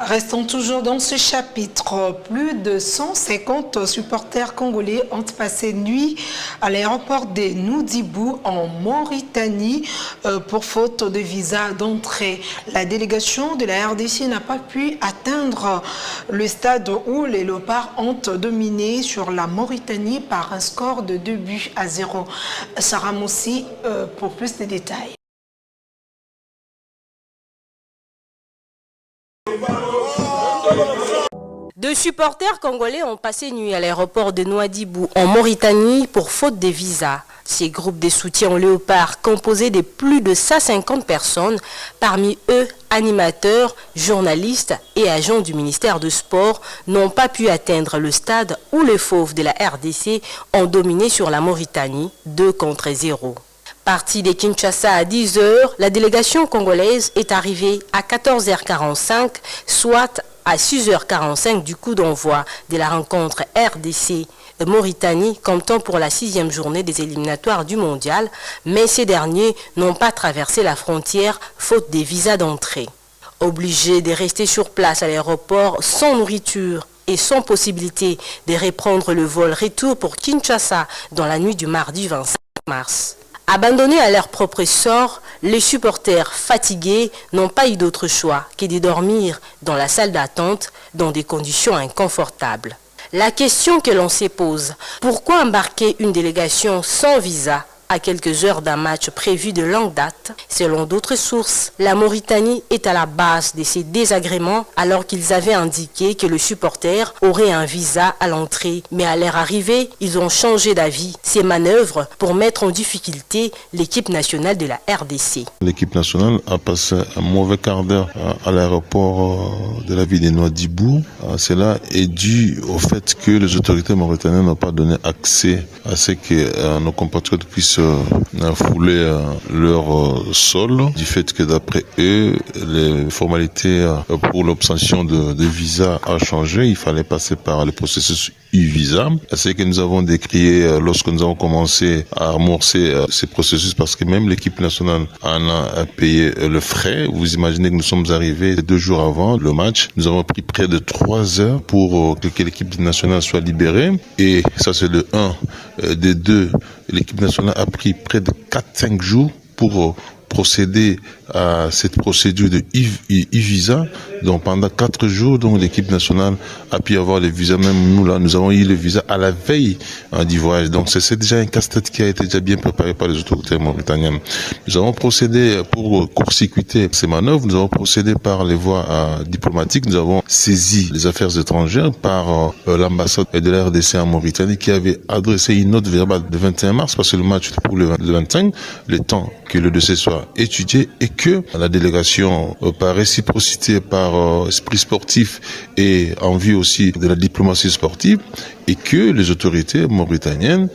Restons toujours dans ce chapitre. Plus de 150 supporters congolais ont passé nuit à l'aéroport de Noudibou en Mauritanie pour faute de visa d'entrée. La délégation de la RDC n'a pas pu atteindre le stade où les Léopards ont dominé sur la Mauritanie par un score de 2-0. Sarah Moussi pour plus de détails. Deux supporters congolais ont passé nuit à l'aéroport de Nouadhibou en Mauritanie pour faute de visa. Ces groupes de soutien aux léopards, composés de plus de 150 personnes, parmi eux animateurs, journalistes et agents du ministère du Sport, n'ont pas pu atteindre le stade où les fauves de la RDC ont dominé sur la Mauritanie 2-0. Partie de Kinshasa à 10 h, la délégation congolaise est arrivée à 14h45, soit à 6h45 du coup d'envoi de la rencontre RDC-Mauritanie, comptant pour la 6e journée des éliminatoires du mondial, mais ces derniers n'ont pas traversé la frontière faute des visas d'entrée. Obligés de rester sur place à l'aéroport sans nourriture et sans possibilité de reprendre le vol retour pour Kinshasa dans la nuit du mardi 25 mars. Abandonnés à leur propre sort, les supporters fatigués n'ont pas eu d'autre choix que de dormir dans la salle d'attente dans des conditions inconfortables. La question que l'on se pose, pourquoi embarquer une délégation sans visa à quelques heures d'un match prévu de longue date? Selon d'autres sources, la Mauritanie est à la base de ces désagréments alors qu'ils avaient indiqué que le supporter aurait un visa à l'entrée. Mais à leur arrivée, ils ont changé d'avis. Ces manœuvres pour mettre en difficulté l'équipe nationale de la RDC. L'équipe nationale a passé un mauvais quart d'heure à l'aéroport de la ville de Nouadhibou. Cela est dû au fait que les autorités mauritaniennes n'ont pas donné accès à ce que nos compatriotes puissent fouler leur sol, du fait que d'après eux, les formalités pour l'obtention de visa a changé. Il fallait passer par le processus e-visa. C'est que nous avons décrié lorsque nous avons commencé à amorcer ces processus, parce que même l'équipe nationale en a payé le frais. Vous imaginez que nous sommes arrivés 2 jours avant le match. Nous avons pris près de 3 heures pour que l'équipe nationale soit libérée. Et ça, c'est le 1. Des 2, l'équipe nationale a pris près de 4-5 jours pour procéder à cette procédure de e-visa. Donc pendant 4 jours, donc l'équipe nationale a pu avoir les visas. Même nous là, nous avons eu le visa à la veille du voyage. Donc c'est déjà un casse-tête qui a été déjà bien préparé par les autorités mauritaniennes. Nous avons procédé pour court-circuiter ces manœuvres. Nous avons procédé par les voies diplomatiques. Nous avons saisi les affaires étrangères par l'ambassade de la RDC en Mauritanie, qui avait adressé une note verbale le 21 mars, parce que le match était pour le 25, le temps que le dossier soit étudié, et que la délégation, par réciprocité, par esprit sportif et en vue aussi de la diplomatie sportive, et que les autorités mauritaniennes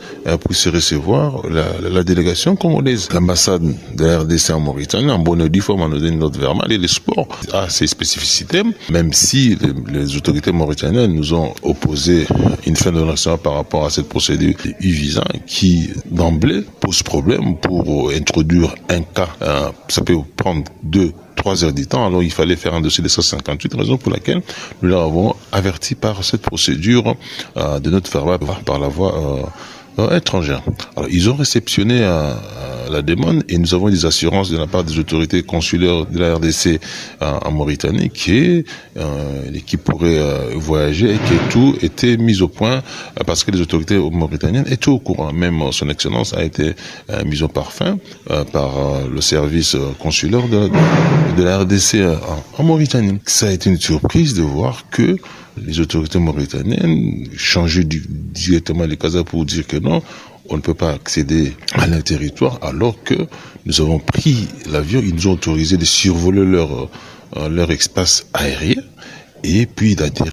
puissent recevoir la délégation congolaise. L'ambassade de la RDC en Mauritanie, en bonne et due forme, a donné une note verbale, et le sport a ses spécificités, même si les autorités mauritaniennes nous ont opposé une fin de non-recevoir par rapport à cette procédure e-visa qui, d'emblée, pose problème pour introduire un cas. Ça peut prendre 2-3 heures du temps, alors il fallait faire un dossier de 158, raison pour laquelle nous leur avons averti par cette procédure de note verbale par la voie étrangère. Alors ils ont réceptionné la demande, et nous avons des assurances de la part des autorités consulaires de la RDC en Mauritanie que l'équipe pourrait voyager et que tout était mis au point, parce que les autorités mauritaniennes étaient au courant. Même son excellence a été mise au parfum par le service consulaire de la RDC en Mauritanie. Ça a été une surprise de voir que les autorités mauritaniennes changeaient directement les casas pour dire que non, on ne peut pas accéder à leur territoire, alors que nous avons pris l'avion. Ils nous ont autorisé de survoler leur espace aérien et puis d'atterrir